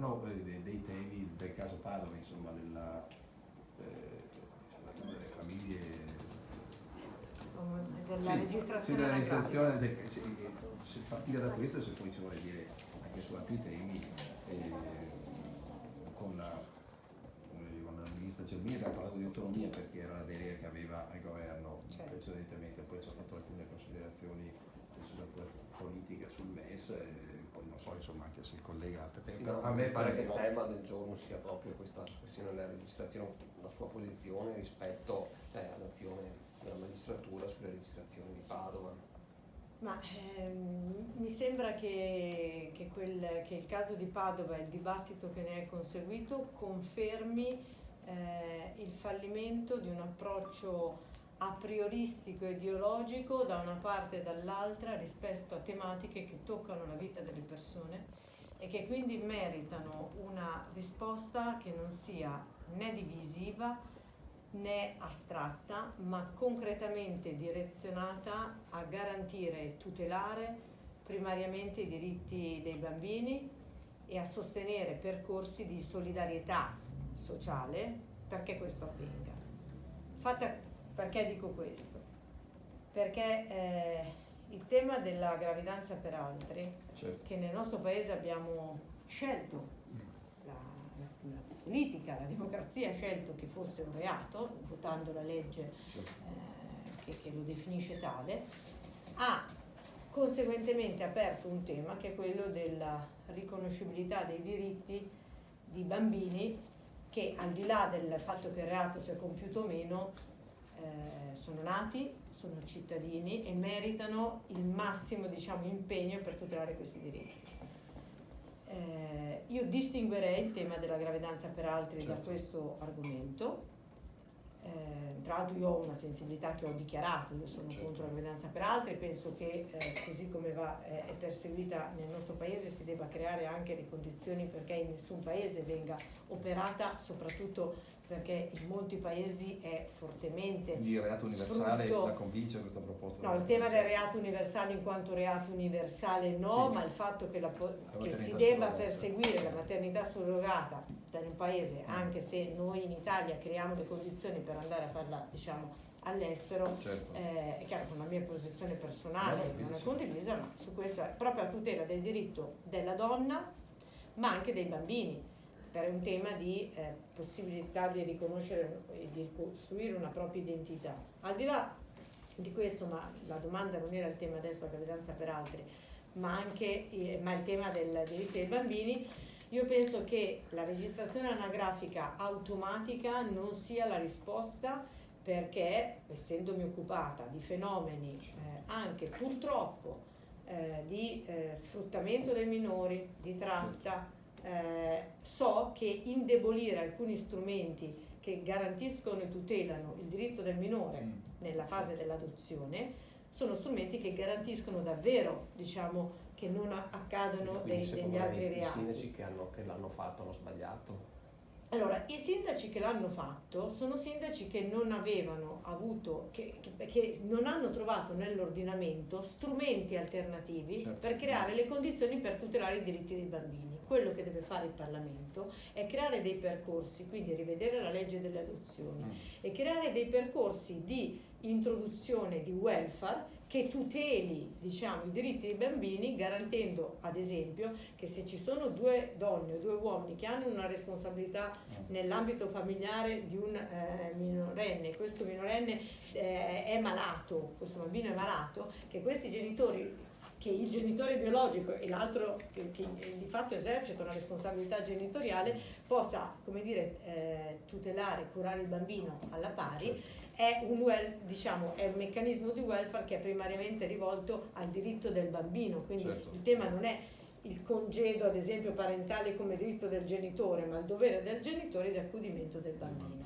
governo dei temi del caso Padova, insomma, delle famiglie, della registrazione. Sì, della registrazione, se partire da questo, se poi si vuole dire anche su altri temi, con il ministro Gelmini ha parlato di autonomia perché era la delega che aveva il governo precedentemente, poi ci ha fatto alcune considerazioni sulla politica, sul MES, poi non so insomma anche se il collega sì, no, a me pare che il tema del giorno sia proprio questa questione della registrazione, la sua posizione rispetto all'azione della magistratura sulle registrazioni di Padova. Ma mi sembra che il caso di Padova e il dibattito che ne è conseguito confermi il fallimento di un approccio a prioristico e ideologico da una parte e dall'altra rispetto a tematiche che toccano la vita delle persone e che quindi meritano una risposta che non sia né divisiva né astratta, ma concretamente direzionata a garantire e tutelare primariamente i diritti dei bambini e a sostenere percorsi di solidarietà sociale perché questo avvenga. Perché dico questo? Perché il tema della gravidanza per altri, che nel nostro paese abbiamo scelto, la politica, la democrazia ha scelto che fosse un reato, votando la legge che lo definisce tale, ha conseguentemente aperto un tema che è quello della riconoscibilità dei diritti di bambini che, al di là del fatto che il reato sia compiuto o meno, sono nati, sono cittadini e meritano il massimo, impegno per tutelare questi diritti. Io distinguerei il tema della gravidanza per altri da questo argomento. Tra l'altro io ho una sensibilità che ho dichiarato, io sono contro la gravidanza per altri, penso che così come è perseguita nel nostro paese si debba creare anche le condizioni perché in nessun paese venga operata, soprattutto perché in molti paesi è fortemente il reato universale la convince questa proposta? No, il tema del reato universale in quanto reato universale no, ma il fatto che si debba perseguire la maternità surrogata in un paese, anche se noi in Italia creiamo le condizioni per andare a farla all'estero, è chiaro che una mia posizione personale non è condivisa, ma su questo è proprio a tutela del diritto della donna ma anche dei bambini, per un tema di possibilità di riconoscere e di costruire una propria identità. Al di là di questo, ma la domanda non era il tema adesso, la gravidanza per altri, ma il tema del diritto dei bambini, io penso che la registrazione anagrafica automatica non sia la risposta, perché essendomi occupata di fenomeni anche purtroppo di sfruttamento dei minori, di tratta, so che indebolire alcuni strumenti che garantiscono e tutelano il diritto del minore nella fase dell'adozione sono strumenti che garantiscono davvero, che non accadano degli altri reati. I sindaci che l'hanno fatto hanno sbagliato? Allora, i sindaci che l'hanno fatto sono sindaci che non avevano avuto, che non hanno trovato nell'ordinamento strumenti alternativi per creare le condizioni per tutelare i diritti dei bambini. Quello che deve fare il Parlamento è creare dei percorsi, quindi rivedere la legge delle adozioni e creare dei percorsi di introduzione di welfare che tuteli, i diritti dei bambini, garantendo ad esempio che se ci sono due donne o due uomini che hanno una responsabilità nell'ambito familiare di un minorenne, questo minorenne è malato, questo bambino è malato, che questi genitori, che il genitore biologico e l'altro che di fatto esercita una responsabilità genitoriale, possa, tutelare e curare il bambino alla pari. È un meccanismo di welfare che è primariamente rivolto al diritto del bambino, quindi il tema non è il congedo, ad esempio, parentale come diritto del genitore, ma il dovere del genitore di accudimento del bambino.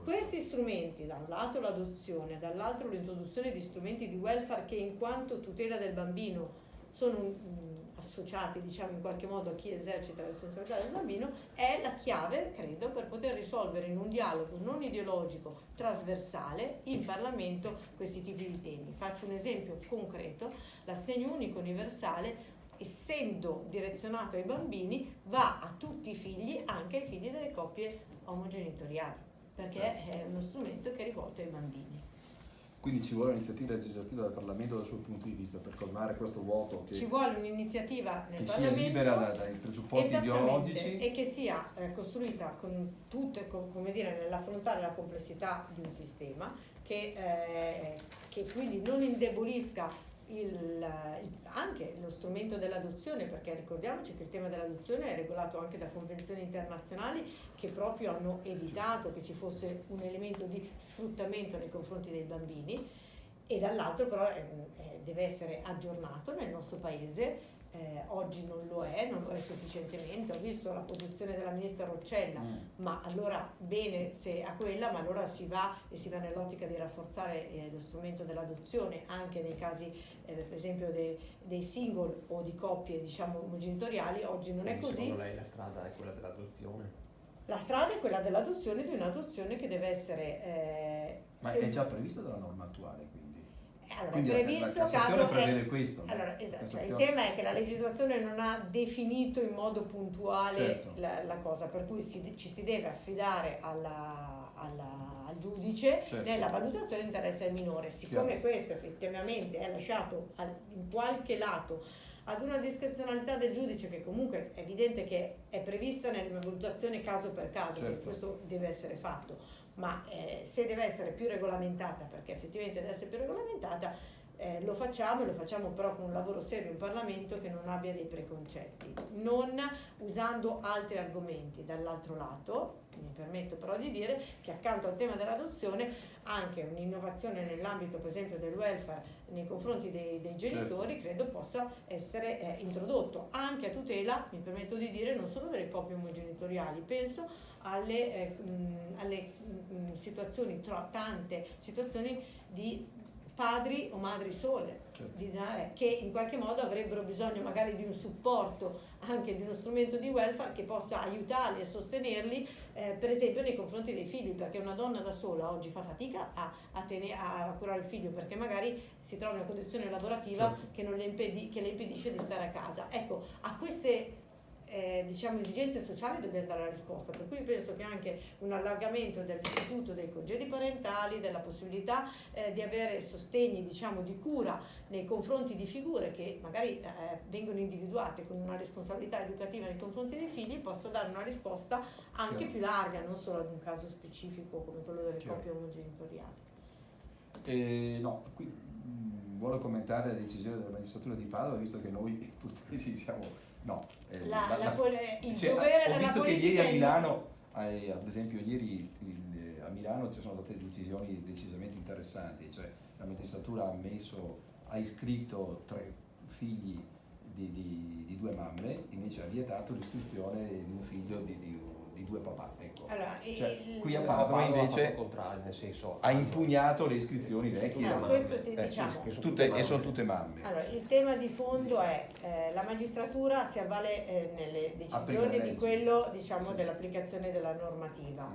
Questi strumenti, da un lato l'adozione, dall'altro l'introduzione di strumenti di welfare che in quanto tutela del bambino sono associati, in qualche modo a chi esercita la responsabilità del bambino, è la chiave, credo, per poter risolvere in un dialogo non ideologico, trasversale, in Parlamento questi tipi di temi. Faccio un esempio concreto: l'assegno unico universale essendo direzionato ai bambini, va a tutti i figli, anche ai figli delle coppie omogenitoriali, perché è uno strumento che è rivolto ai bambini. Quindi ci vuole un'iniziativa legislativa del Parlamento dal suo punto di vista per colmare questo vuoto Ci vuole un'iniziativa nel che sia Parlamento libera dai presupposti ideologici e che sia costruita con tutte, come dire, nell'affrontare la complessità di un sistema che quindi non indebolisca anche lo strumento dell'adozione, perché ricordiamoci che il tema dell'adozione è regolato anche da convenzioni internazionali che proprio hanno evitato che ci fosse un elemento di sfruttamento nei confronti dei bambini, e dall'altro però deve essere aggiornato nel nostro paese. Oggi non lo è sufficientemente. Ho visto la posizione della ministra Roccella, ma allora bene se a quella, ma allora si va nell'ottica di rafforzare lo strumento dell'adozione anche nei casi per esempio dei single o di coppie diciamo omogenitoriali. Oggi non è così. Secondo lei la strada è quella dell'adozione? La strada è quella dell'adozione, di un'adozione che deve essere ma è già previsto dalla norma attuale, quindi allora, quindi è previsto caso prevede questo. Allora, esatto, cioè, il tema è che la legislazione non ha definito in modo puntuale certo. la cosa, per cui ci si deve affidare al giudice certo. nella valutazione di interesse del minore. Siccome questo effettivamente è lasciato in qualche lato ad una discrezionalità del giudice, che comunque è evidente che è prevista nella valutazione caso per caso, certo. questo deve essere fatto. Ma se deve essere più regolamentata, perché effettivamente deve essere più regolamentata, lo facciamo però con un lavoro serio in Parlamento che non abbia dei preconcetti, non usando altri argomenti. Dall'altro lato mi permetto però di dire che accanto al tema dell'adozione anche un'innovazione nell'ambito per esempio del welfare nei confronti dei genitori, certo. Credo possa essere introdotto anche a tutela, mi permetto di dire, non solo delle coppie omogenitoriali. Penso alle situazioni, tante situazioni di padri o madri sole, certo. Che in qualche modo avrebbero bisogno magari di un supporto, anche di uno strumento di welfare che possa aiutarli e sostenerli, per esempio nei confronti dei figli, perché una donna da sola oggi fa fatica a curare il figlio, perché magari si trova in una condizione lavorativa, certo. che le impedisce di stare a casa. Ecco, a queste diciamo esigenze sociali dobbiamo dare la risposta, per cui penso che anche un allargamento dell'istituto dei congedi parentali, della possibilità di avere sostegni diciamo di cura nei confronti di figure che magari vengono individuate con una responsabilità educativa nei confronti dei figli, possa dare una risposta anche più larga, non solo ad un caso specifico come quello delle coppie omogenitoriali. Vuole commentare la decisione della magistratura di Padova, visto che noi purtroppo siamo il dovere della politica. Ho visto che ieri a Milano, ad esempio ieri a Milano ci sono state decisioni decisamente interessanti, cioè la magistratura ha iscritto 3 figli di 2 mamme, invece ha vietato l'iscrizione di un figlio di 2 papà. Ecco. Allora, qui a Padova invece nel senso, ha impugnato le iscrizioni vecchie. Questo diciamo. Sono tutte mamme. Allora, il tema di fondo è la magistratura si avvale nelle decisioni di quello diciamo dell'applicazione della normativa.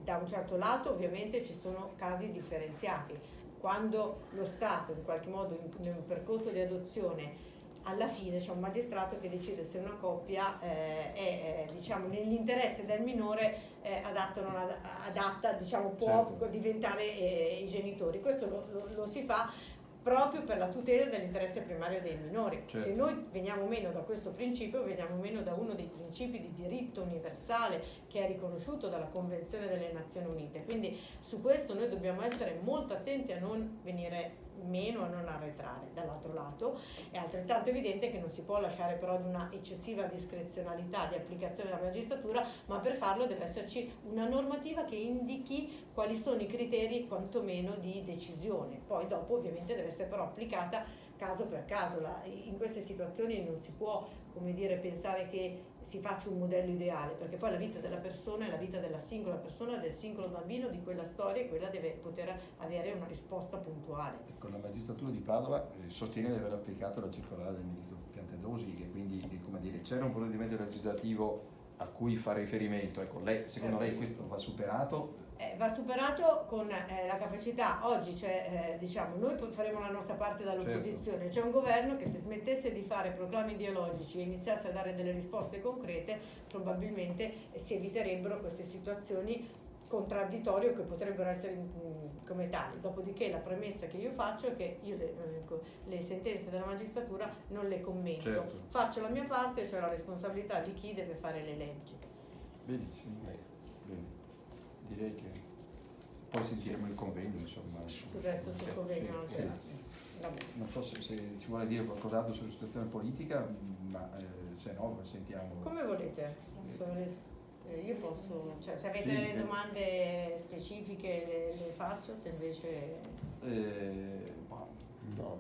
Da un certo lato ovviamente ci sono casi differenziati. Quando lo Stato in qualche modo in un percorso di adozione alla fine c'è un magistrato che decide se una coppia è diciamo nell'interesse del minore adatta o non adatta, diciamo può certo. diventare i genitori. Questo lo si fa proprio per la tutela dell'interesse primario dei minori. Certo. Se noi veniamo meno da questo principio, veniamo meno da uno dei principi di diritto universale che è riconosciuto dalla Convenzione delle Nazioni Unite. Quindi su questo noi dobbiamo essere molto attenti a non venire meno, a non arretrare. Dall'altro lato è altrettanto evidente che non si può lasciare però ad una eccessiva discrezionalità di applicazione della magistratura, ma per farlo deve esserci una normativa che indichi quali sono i criteri quantomeno di decisione. Poi dopo ovviamente deve essere però applicata caso per caso. In queste situazioni non si può, come dire, pensare che si faccia un modello ideale, perché poi la vita della persona è la vita della singola persona, del singolo bambino, di quella storia, e quella deve poter avere una risposta puntuale. Ecco, la magistratura di Padova sostiene di aver applicato la circolare del ministro Piantedosi, che quindi, come dire, c'era un provvedimento legislativo a cui fa riferimento. Ecco, secondo lei questo va superato Va superato con la capacità, oggi c'è, diciamo, noi faremo la nostra parte dall'opposizione, certo. c'è un governo che se smettesse di fare proclami ideologici e iniziasse a dare delle risposte concrete, probabilmente si eviterebbero queste situazioni contraddittorie che potrebbero essere come tali. Dopodiché la premessa che io faccio è che io le sentenze della magistratura non le commento, Certo. faccio la mia parte, cioè la responsabilità di chi deve fare le leggi. Benissimo, bene. Direi che poi sentiremo il convegno, insomma. Sul resto sul convegno non c'è. Vabbè. Non so se ci vuole dire qualcos'altro sulla situazione politica, ma se no sentiamo. Come volete. Io posso, cioè, se avete Sì, delle domande specifiche le faccio, se invece... No,